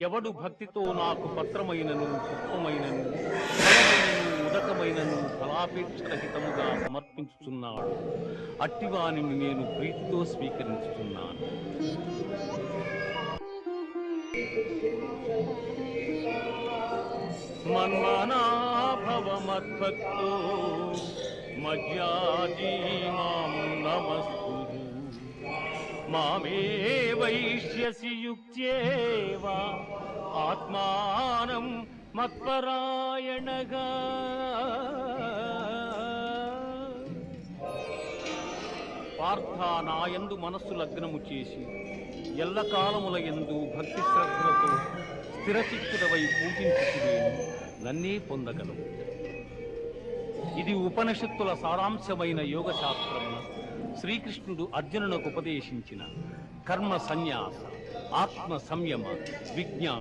ఎవడు భక్తితో నాకు పత్రమైనను పుష్పమైనను ఫలమైనను ఉదకమైనను ఫలాపేక్షరహితముగా సమర్పించుచున్నాడు అట్టివానిని నేను ప్రీతితో స్వీకరించుచున్నాను. మన్మనాభవ మద్భక్తో మజ్జాజీ మాం నమస్కురు మామే వైష్యసి యుక్త్యేవ ఆత్మానం మత్పరాయణగా. పార్థ నాయందు మనస్సు లగ్నము చేసి ఎల్లకాలముల యందు భక్తి శ్రద్ధలతో స్థిరచిత్తుడవై పూజించుకునేను నన్నే పొందగలవు. ఇది ఉపనిషత్తుల సారాంశమైన యోగ శాస్త్రమున శ్రీకృష్ణుడు అర్జునునకు ఉపదేశించిన కర్మ సన్యాస, ఆత్మ సంయమ, విజ్ఞాన